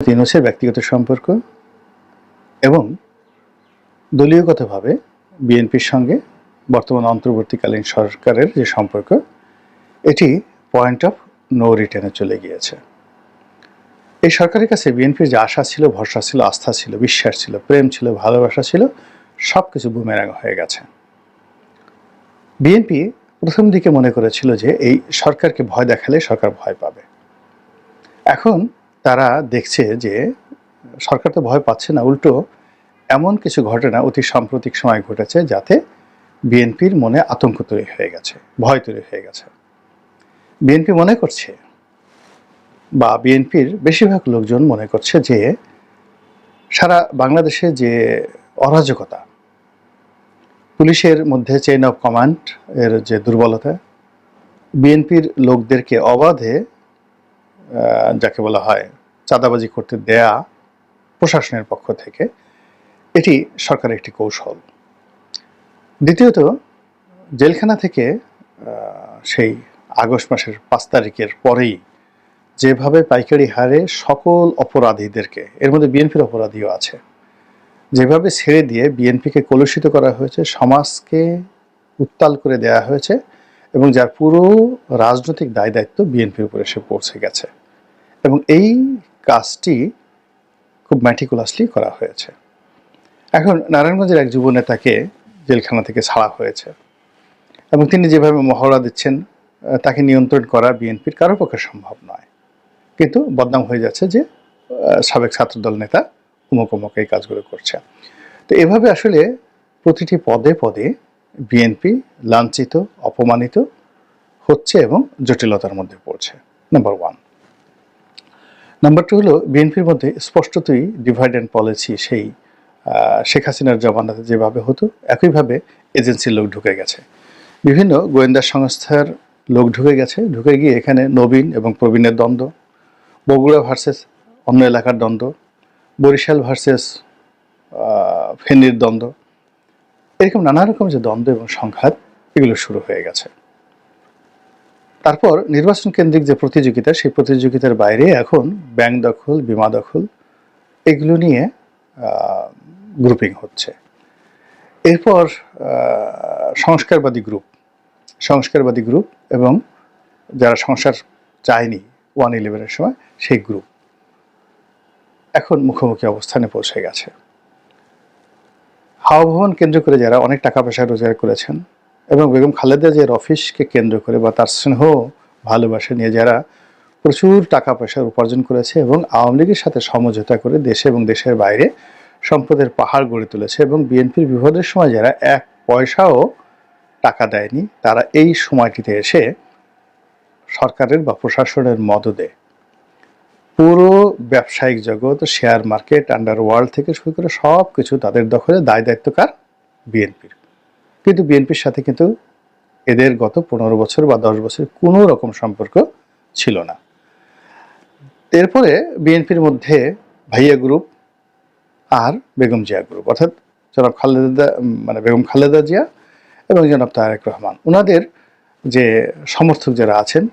ইউনূসের ব্যক্তিগত সম্পর্ক এবং দলীয়গতভাবে বিএনপির সঙ্গে বর্তমান অন্তর্বর্তীকালীন সরকারের যে সম্পর্ক, এটি পয়েন্ট অফ নো রিটার্নে চলে গিয়েছে। এই সরকারের কাছে বিএনপির যে আশা ছিল, ভরসা ছিল, আস্থা ছিল, বিশ্বাস ছিল, প্রেম ছিল, ভালোবাসা ছিল, সব কিছু বুমেরাং হয়ে গেছে। বিএনপি প্রথম দিকে মনে করেছিল যে এই সরকারকে ভয় দেখালে সরকার ভয় পাবে। এখন তারা দেখছে যে সরকার তো ভয় পাচ্ছে না, উল্টো এমন কিছু ঘটনা অতি সাম্প্রতিক সময় ঘটেছে যাতে বিএনপির মনে আতঙ্ক তৈরি হয়ে গেছে, ভয় তৈরি হয়ে গেছে। বিএনপি মনে করছে, বা বিএনপির বেশিরভাগ লোকজন মনে করছে যে সারা বাংলাদেশে যে অরাজকতা, পুলিশের মধ্যে চেইন অফ কমান্ড এর যে দুর্বলতা, বিএনপির লোকদেরকে অবাধে যাকে বলা হয় চাঁদাবাজি করতে দেয়া প্রশাসনের পক্ষ থেকে, এটি সরকারের একটি কৌশল। দ্বিতীয়ত, জেলখানা থেকে সেই আগস্ট মাসের 5 তারিখের পরেই যেভাবে পাইকারি হারে সকল অপরাধীদেরকে, এর মধ্যে বিএনপির অপরাধীও আছে, যেভাবে ছেড়ে দিয়ে বিএনপিকে কলুষিত করা হয়েছে, সমাজকে উত্তাল করে দেয়া হয়েছে, এবং যার পুরো রাজনৈতিক দায় দায়িত্ব বিএনপির উপরে এসে পৌঁছে গেছে, এবং এই কাজটি খুব ম্যাটিকুলাসলি করা হয়েছে। এখন নারায়ণগঞ্জের এক যুব নেতাকে জেলখানা থেকে ছাড়া হয়েছে, এবং তিনি যেভাবে মহড়া দিচ্ছেন তাকে নিয়ন্ত্রণ করা বিএনপির কারো পক্ষে সম্ভব নয়, কিন্তু বদনাম হয়ে যাচ্ছে যে সাবেক ছাত্রদল নেতা অমুক অমুক এই কাজগুলো করছে। তো এভাবে আসলে প্রতিটি পদে পদে বিএনপি লাঞ্ছিত, অপমানিত হচ্ছে এবং জটিলতার মধ্যে পড়ছে। নাম্বার 1। নাম্বার 2 হলো বিএনপির মধ্যে স্পষ্টতই ডিভাইড অ্যান্ড পলিসি সেই শেখ হাসিনার জমানাতে যেভাবে হতো একইভাবে এজেন্সির লোক ঢুকে গেছে, বিভিন্ন গোয়েন্দা সংস্থার লোক ঢুকে গেছে, ঢুকে গিয়ে এখানে নবীন এবং প্রবীণের দ্বন্দ্ব, বগুড়া ভার্সেস অন্য এলাকার দ্বন্দ্ব, বরিশাল ভার্সেস ফেনীর দ্বন্দ্ব, এরকম নানা রকম যে দ্বন্দ্ব এবং সংঘাত, এগুলো শুরু হয়ে গেছে। তারপর নির্বাচন কেন্দ্রিক যে প্রতিযোগিতা, সেই প্রতিযোগিতার বাইরে এখন ব্যাংক দখল, বিমা দখল, এগুলো নিয়ে গ্রুপিং হচ্ছে। এরপর সংস্কারবাদী গ্রুপ এবং যারা সংস্কার চায়নি 1/11-এর সময়, সেই গ্রুপ এখন মুখোমুখি অবস্থানে পৌঁছে গেছে। হাওয়া ভবন কেন্দ্র করে যারা অনেক টাকা পয়সা রোজগার করেছেন, এবং বেগম খালেদা জিয়ার অফিসকে কেন্দ্র করে বা তার স্নেহ ভালোবাসা নিয়ে যারা প্রচুর টাকা পয়সার উপার্জন করেছে এবং আওয়ামী লীগের সাথে সমঝোতা করে দেশে এবং দেশের বাইরে সম্পদের পাহাড় গড়ে তুলেছে, এবং বিএনপির বিপদের সময় যারা 1 পয়সাও টাকা দেয়নি, তারা এই সময়টিতে এসে সরকারের বা প্রশাসনের মদদে পুরো ব্যবসায়িক জগৎ, শেয়ার মার্কেট, আন্ডারওয়ার্ল্ড থেকে শুরু করে সব কিছু তাদের দখলে, দায় দায়িত্বকার বিএনপির। কিন্তু বিএনপির সাথে কিন্তু এদের গত 15 বছর বা 10 বছর কোনো রকম সম্পর্ক ছিল না। এরপরে বিএনপির মধ্যে ভাইয়া গ্রুপ আর বেগম জিয়া গ্রুপ, অর্থাৎ বেগম খালেদা জিয়া এবং জনাব তারেক রহমান, ওনাদের যে সমর্থক যারা আছেন,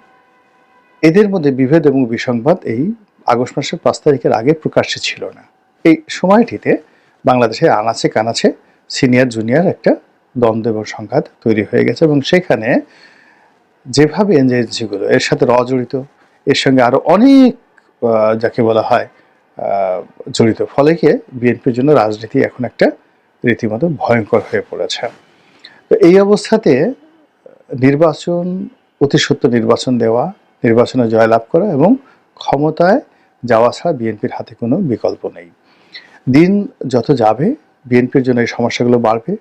এদের মধ্যে বিভেদ এবং বিসংবাদ এই আগস্ট মাসের 5 তারিখের আগে প্রকাশ্যে ছিল না। এই সময়টিতে বাংলাদেশে আনাচে কানাচে সিনিয়র জুনিয়র একটা দ্বন্দ্ব এবং সংঘাত তৈরি হয়ে গেছে, এবং সেখানে যেভাবে এজেন্সিগুলো এর সাথে জড়িত, এর সঙ্গে আরও অনেক যাকে বলা হয় জড়িত, ফলে গিয়ে বিএনপির জন্য রাজনীতি এখন একটা রীতিমতো ভয়ঙ্কর হয়ে পড়েছে। তো এই অবস্থাতে নির্বাচন, অতি সত্ত্বর নির্বাচন দেওয়া, নির্বাচনে জয়লাভ করা এবং ক্ষমতায় যাওয়া ছাড়া বিএনপির হাতে কোনো বিকল্প নেই। দিন যত যাবে বিএনপির জন্য এই সমস্যাগুলো বাড়বে,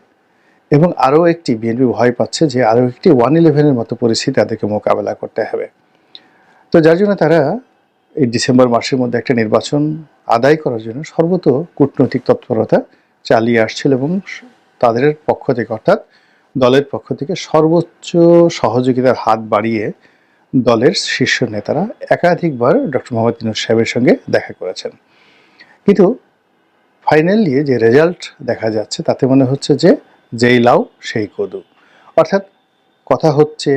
এবং আরও একটি বিএনপি ভয় পাচ্ছে যে আরও একটি 1/11-এর মতো পরিস্থিতি তাদেরকে মোকাবেলা করতে হবে। তো যার জন্য তারা এই ডিসেম্বর মাসের মধ্যে একটা নির্বাচন আদায় করার জন্য সর্বত কূটনৈতিক তৎপরতা চালিয়ে আসছিল, এবং তাদের পক্ষ থেকে, অর্থাৎ দলের পক্ষ থেকে সর্বোচ্চ সহযোগিতার হাত বাড়িয়ে দলের শীর্ষ নেতারা একাধিকবার ডক্টর মোহাম্মদ ইউনূস সাহেবের সঙ্গে দেখা করেছেন। কিন্তু ফাইনালি যে রেজাল্ট দেখা যাচ্ছে তাতে মনে হচ্ছে যে যেই লাউ সেই কদু, অর্থাৎ কথা হচ্ছে,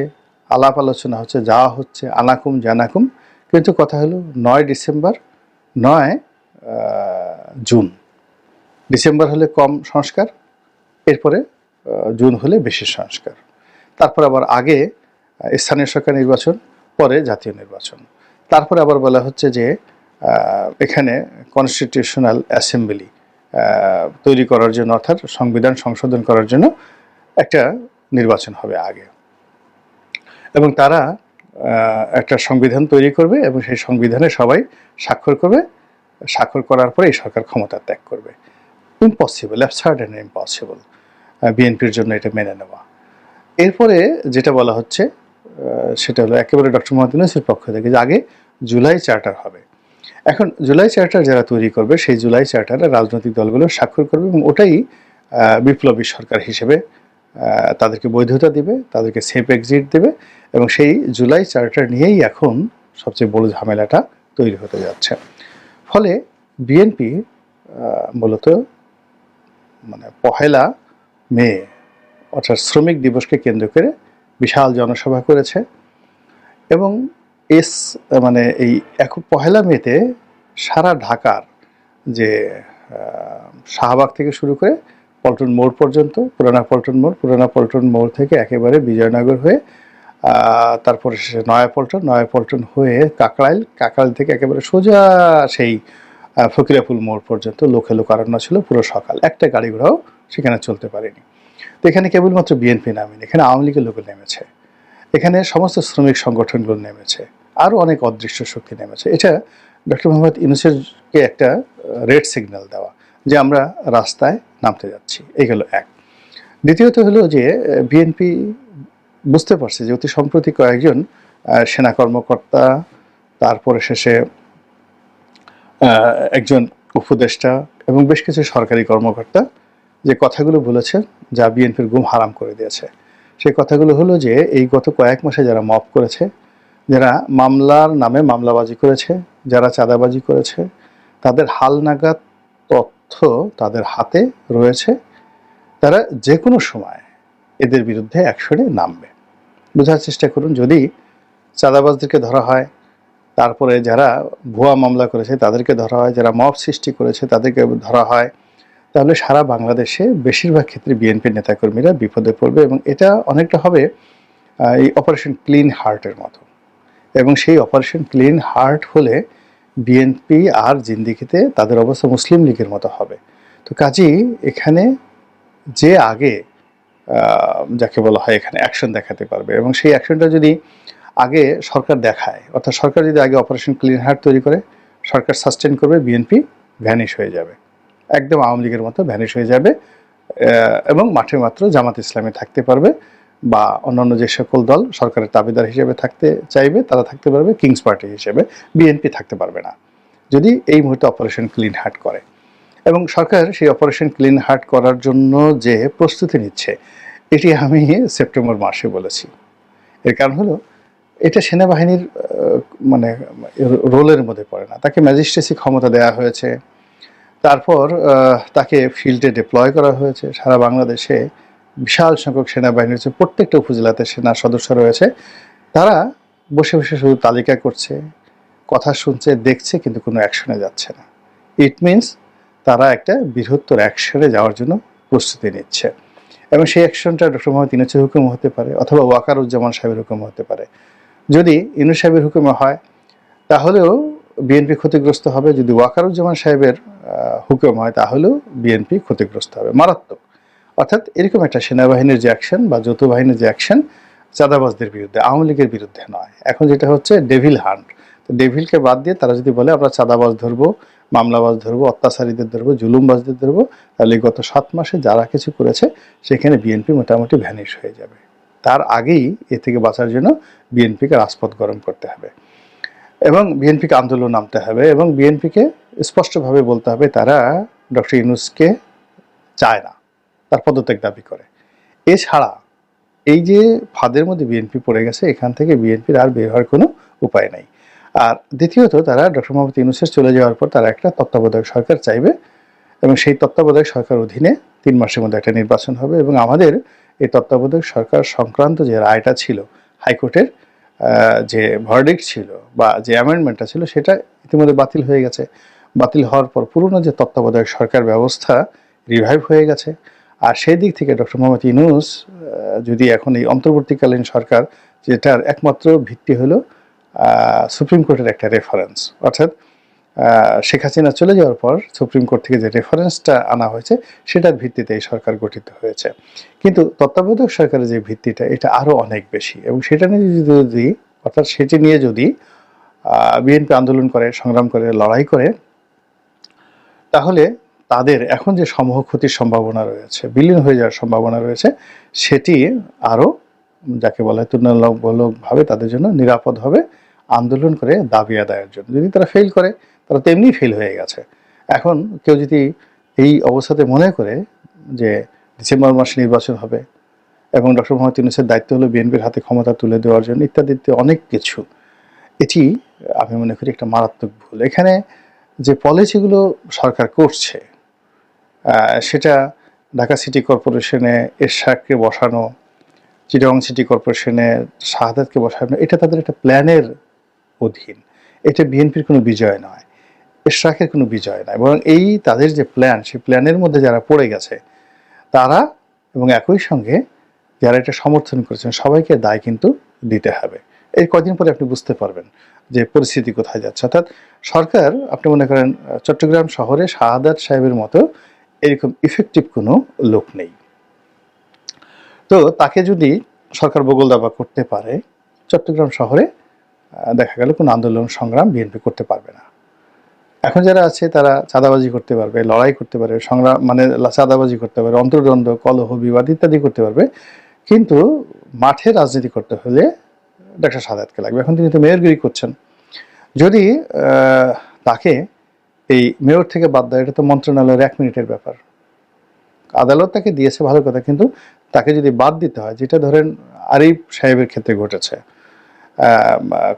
আলাপ আলোচনা হচ্ছে, যাওয়া হচ্ছে, আনাকুম জানাকুম, কিন্তু কথা হলো 9 ডিসেম্বর নয় জুন, ডিসেম্বর হলে কম সংস্কার, এরপরে জুন হলে বেশি সংস্কার, তারপর আবার আগে স্থানীয় সরকার নির্বাচন, পরে জাতীয় নির্বাচন, তারপরে আবার বলা হচ্ছে যে এখানে কনস্টিটিউশনাল অ্যাসেম্বলি তৈরি করার জন্য, অর্থাৎ সংবিধান সংশোধন করার জন্য একটা নির্বাচন হবে আগে, এবং তারা একটা সংবিধান তৈরি করবে এবং সেই সংবিধানে সবাই স্বাক্ষর করবে, স্বাক্ষর করার পরে এই সরকার ক্ষমতা ত্যাগ করবে। ইম্পসিবল, অ্যাবসার্ড অ্যান্ড ইম্পসিবল বিএনপির জন্য এটা মেনে নেওয়া। এরপরে যেটা বলা হচ্ছে সেটা হলো একেবারে ডক্টর মোহাম্মদ ইউনূসের পক্ষ থেকে যে আগে জুলাই চার্টার হবে। এখন জুলাই চার্টার যারা তৈরি করবে সেই জুলাই চার্টারে রাজনৈতিক দলগুলো স্বাক্ষর করবে এবং ওটাই বিপ্লবী সরকার হিসেবে তাদেরকে বৈধতা দিবে, তাদেরকে সেফ এক্সিট দেবে, এবং সেই জুলাই চার্টার নিয়েই এখন সবচেয়ে বড় ঝামেলাটা তৈরি হতে যাচ্ছে। ফলে বিএনপি মূলত মানে ১লা মে অর্থাৎ শ্রমিক দিবসকে কেন্দ্র করে বিশাল জনসভা করেছে, এবং মানে এই ১লা মেতে সারা ঢাকার যে শাহবাগ থেকে শুরু করে পল্টন মোড় পর্যন্ত, পুরানা পল্টন মোড় থেকে একেবারে বিজয়নগর হয়ে তারপরে শেষে নয়াপল্টন হয়ে কাকরাইল থেকে একেবারে সোজা সেই ফকিরাপুল মোড় পর্যন্ত লোকে লোকারণ্য ছিল পুরো সকাল, একটা গাড়ি ঘোড়াও সেখানে চলতে পারেনি। তো এখানে কেবলমাত্র বিএনপি নামেনি, এখানে আওয়ামী লীগের লোক নেমেছে, এখানে সমস্ত শ্রমিক সংগঠনগুলো নেমেছে, আরও অনেক অদৃশ্য শক্তি নেমেছে। এটা ডক্টর মোহাম্মদ ইউনূসেরকে একটা রেড সিগন্যাল দেওয়া যে আমরা রাস্তায় নামতে যাচ্ছি, এই হলো এক। দ্বিতীয়ত হলো যে বিএনপি বুঝতে পারছে যে অতি সম্প্রতি কয়েকজন সেনা কর্মকর্তা, তারপরে শেষে একজন উপদেষ্টা এবং বেশ কিছু সরকারি কর্মকর্তা যে কথাগুলো বলেছেন যা বিএনপির ঘুম হারাম করে দিয়েছে। সেই কথাগুলো হলো যে এই গত কয়েক মাসে যারা মব করেছে, যারা মামলার নামে মামলাবাজি করেছে, যারা চাঁদাবাজি করেছে, তাদের হালনাগাদ তথ্য তাদের হাতে রয়েছে, তারা যে কোনো সময় এদের বিরুদ্ধে অ্যাকশনে নামবে। বোঝার চেষ্টা করুন, যদি চাঁদাবাজদেরকে ধরা হয়, তারপরে যারা ভুয়া মামলা করেছে তাদেরকে ধরা হয়, যারা মব সৃষ্টি করেছে তাদেরকে ধরা হয়, তাহলে সারা বাংলাদেশে বেশিরভাগ ক্ষেত্রে বিএনপির নেতাকর্মীরা বিপদে পড়বে, এবং এটা অনেকটা হবে এই অপারেশন ক্লিন হার্টের মতো। এবং সেই অপারেশন ক্লিন হার্ট হলে বিএনপি আর জিন্দিগিতে তাদের অবস্থা মুসলিম লীগের মতো হবে। তো কাজেই এখানে যে আগে যাকে বলা হয় এখানে অ্যাকশন দেখাতে পারবে, এবং সেই অ্যাকশনটা যদি আগে সরকার দেখায়, অর্থাৎ সরকার যদি আগে অপারেশন ক্লিন হার্ট তৈরি করে, সরকার সাস্টেন করবে, বিএনপি ভ্যানিশ হয়ে যাবে, একদম আওয়ামী লীগের মতো ভ্যানিশ হয়ে যাবে, এবং মাঠে মাত্র জামাত ইসলামী থাকতে পারবে, বা অন্যান্য যে সকল দল সরকারের দাবিদার হিসেবে থাকতে চাইবে তারা থাকতে পারবে, কিংস পার্টি হিসেবে বিএনপি থাকতে পারবে না, যদি এই মুহূর্তে অপারেশন ক্লিন হার্ট করে। এবং সরকার সেই অপারেশন ক্লিন হার্ট করার জন্য যে প্রস্তুতি নিচ্ছে, এটি আমি সেপ্টেম্বর মাসে বলেছি। এর কারণ হলো এটা সেনাবাহিনীর মানে রোলের মধ্যে পড়ে না, তাকে ম্যাজিস্ট্রেসি ক্ষমতা দেওয়া হয়েছে, তারপর তাকে ফিল্ডে ডিপ্লয় করা হয়েছে। সারা বাংলাদেশে বিশাল সংখ্যক সেনাবাহিনী রয়েছে, প্রত্যেকটা উপজেলাতে সেনা সদস্য রয়েছে, তারা বসে বসে শুধু তালিকা করছে, কথা শুনছে, দেখছে, কিন্তু কোনো অ্যাকশনে যাচ্ছে না। ইট মিনস তারা একটা বৃহত্তর অ্যাকশনে যাওয়ার জন্য প্রস্তুতি নিচ্ছে, এবং সেই অ্যাকশনটা ডক্টর মোহাম্মদ ইউনূসের হুকুম হতে পারে, অথবা ওয়াকারুজ্জামান সাহেবের হুকুম হতে পারে। যদি ইউনূস সাহেবের হুকুমে হয় তাহলেও বিএনপি ক্ষতিগ্রস্ত হবে, যদি ওয়াকারুজ্জামান সাহেবের হুকুম হয় তাহলেও বিএনপি ক্ষতিগ্রস্ত হবে মারাত্মক। অর্থাৎ এরকম একটা সেনাবাহিনীর যে অ্যাকশন বা যৌথ বাহিনীর যে অ্যাকশন চাঁদাবাজদের বিরুদ্ধে, আওয়ামী লীগের বিরুদ্ধে নয়। এখন যেটা হচ্ছে ডেভিল হান্ট, তো ডেভিলকে বাদ দিয়ে তারা যদি বলে আমরা চাঁদাবাজ ধরবো, মামলাবাজ ধরবো, অত্যাচারীদের ধরবো, জুলুমবাজদের ধরবো, তাহলে গত 7 মাসে যারা কিছু করেছে সেখানে বিএনপি মোটামুটি ভ্যানিশ হয়ে যাবে। তার আগেই এ থেকে বাঁচার জন্য বিএনপিকে রাজপথ গরম করতে হবে, এবং বিএনপিকে আন্দোলন নামতে হবে, এবং বিএনপিকে স্পষ্টভাবে বলতে হবে তারা ডক্টর ইউনূসকে চায় না, তার পদত্যাগ দাবি করে। এছাড়া এই যে ফাঁদের মধ্যে বিএনপি পড়ে গেছে, এখান থেকে বিএনপির আর বের হওয়ার কোনো উপায় নাই। আর দ্বিতীয়ত তারা ডক্টর মোহাম্মদ ইউনূসের চলে যাওয়ার পর তারা একটা তত্ত্বাবধায়ক সরকার চাইবে, এবং সেই তত্ত্বাবধায়ক সরকার অধীনে 3 মাসের মধ্যে একটা নির্বাচন হবে। এবং আমাদের এই তত্ত্বাবধায়ক সরকার সংক্রান্ত যে রায়টা ছিল, হাইকোর্টের যে ভার্ডিক্ট ছিল বা যে অ্যামেন্ডমেন্টটা ছিল, সেটা ইতিমধ্যে বাতিল হয়ে গেছে। বাতিল হওয়ার পর পুরনো যে তত্ত্বাবধায়ক সরকার ব্যবস্থা রিভাইভ হয়ে গেছে। আর সেই দিক থেকে ডক্টর মোহাম্মদ ইউনূস যদি এখন এই অন্তর্বর্তীকালীন সরকার, যেটার একমাত্র ভিত্তি হলো সুপ্রিম কোর্টের একটা রেফারেন্স, অর্থাৎ শেখ হাসিনা চলে যাওয়ার পর সুপ্রিম কোর্ট থেকে যে রেফারেন্সটা আনা হয়েছে সেটার ভিত্তিতে এই সরকার গঠিত হয়েছে। কিন্তু তত্ত্বাবধায়ক সরকারের যে ভিত্তিটা এটা আরও অনেক বেশি, এবং সেটা নিয়ে যদি অর্থাৎ সেটি নিয়ে যদি বিএনপি আন্দোলন করে, সংগ্রাম করে, লড়াই করে, তাহলে তাদের এখন যে সমূহ ক্ষতির সম্ভাবনা রয়েছে, বিলীন হয়ে যাওয়ার সম্ভাবনা রয়েছে, সেটি আরও যাকে বলা হয় তুলনামূলকভাবে তাদের জন্য নিরাপদ হবে আন্দোলন করে দাবি আদায়ের জন্য। যদি তারা ফেল করে, তারা তো এমনি ফেল হয়ে গেছে। এখন কেউ যদি এই অবস্থাতে মনে করে যে ডিসেম্বর মাসে নির্বাচন হবে এবং ডক্টর মোহাম্মদ ইউনূসের দায়িত্ব হলো বিএনপির হাতে ক্ষমতা তুলে দেওয়ার জন্য ইত্যাদি অনেক কিছু, এটি আমি মনে করি একটা মারাত্মক ভুল। এখানে যে পলিসিগুলো সরকার করছে সেটা ঢাকা সিটি কর্পোরেশনে এরশাদকে বসানো, চিটাগং সিটি কর্পোরেশনে শাহাদাতকে বসানো, এটা তাদের একটা প্ল্যানের অধীন। এটা বিএনপির কোনো বিজয় নয়, এরশাদের কোনো বিজয় নয়, বরং এই তাদের যে প্ল্যান, সেই প্ল্যানের মধ্যে যারা পড়ে গেছে তারা এবং একই সঙ্গে যারা এটা সমর্থন করেছেন সবাইকে দায় কিন্তু দিতে হবে। এই কদিন পরে আপনি বুঝতে পারবেন যে পরিস্থিতি কোথায় যাচ্ছে। অর্থাৎ সরকার, আপনি মনে করেন চট্টগ্রাম শহরে শাহাদাত সাহেবের মতো এরকম ইফেক্টিভ কোনো লোক নেই, তো তাকে যদি সরকার বগল দাবা করতে পারে, চট্টগ্রাম শহরে দেখা গেল কোনো আন্দোলন সংগ্রাম বিএনপি করতে পারবে না। এখন যারা আছে তারা চাঁদাবাজি করতে পারবে, লড়াই করতে পারবে, সংগ্রাম মানে চাঁদাবাজি করতে পারবে, অন্তর্দ্বন্দ্ব, কলহ, বিবাদ ইত্যাদি করতে পারবে, কিন্তু মাঠে রাজনীতি করতে হলে ডক্টর শাহাদাতকে লাগবে। এখন তিনি তো মেয়রগিরি করছেন, যদি তাকে এই মেয়র থেকে বাদ দেয়, এটা তো মন্ত্রণালয়ের 1 মিনিটের ব্যাপার। আদালত তাকে দিয়েছে ভালো কথা, কিন্তু তাকে যদি বাদ দিতে হয়, যেটা ধরেন আরিফ সাহেবের ক্ষেত্রে ঘটেছে,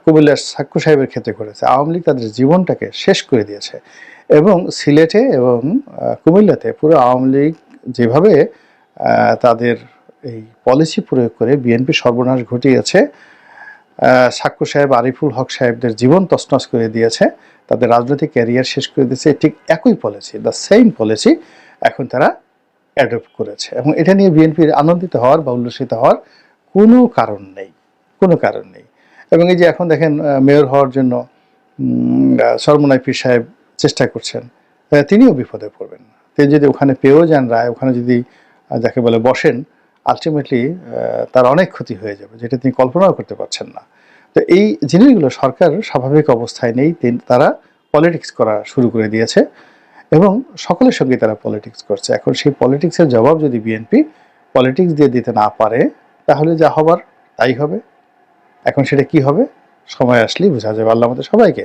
কুমিল্লার সাক্কু সাহেবের ক্ষেত্রে ঘটেছে, আওয়ামী লীগ তাদের জীবনটাকে শেষ করে দিয়েছে। এবং সিলেটে এবং কুমিল্লাতে পুরো আওয়ামী লীগ যেভাবে তাদের এই পলিসি প্রয়োগ করে বিএনপি সর্বনাশ ঘটিয়েছে, সাক্কু সাহেব, আরিফুল হক সাহেবদের জীবন তছনছ করে দিয়েছে, তাদের রাজনৈতিক ক্যারিয়ার শেষ করে দিয়েছে, ঠিক একই পলিসি, দ্য সেম পলিসি এখন তারা অ্যাডপ্ট করেছে। এবং এটা নিয়ে বিএনপির আনন্দিত হওয়ার বা উল্লসিত হওয়ার কোনো কারণ নেই, কোনো কারণ নেই। এবং এই যে এখন দেখেন মেয়র হওয়ার জন্য সরমুনাই পীর সাহেব চেষ্টা করছেন, তিনিও বিপদে পড়বেন। তিনি যদি ওখানে পেয়েও যান রায়, ওখানে যদি যাকে বলে বসেন, আলটিমেটলি তার অনেক ক্ষতি হয়ে যাবে, যেটা তিনি কল্পনাও করতে পারছেন না। তো এই জিনিসগুলো সরকার স্বাভাবিক অবস্থায় নেই, তারা পলিটিক্স করা শুরু করে দিয়েছে এবং সকলের সঙ্গে তারা পলিটিক্স করছে। এখন সেই পলিটিক্সের জবাব যদি বিএনপি পলিটিক্স দিয়ে দিতে না পারে, তাহলে যা হবার তাই হবে। এখন সেটা কি হবে, সময় আসলেই বোঝা যাবে। আল্লাহ আমাদের সবাইকে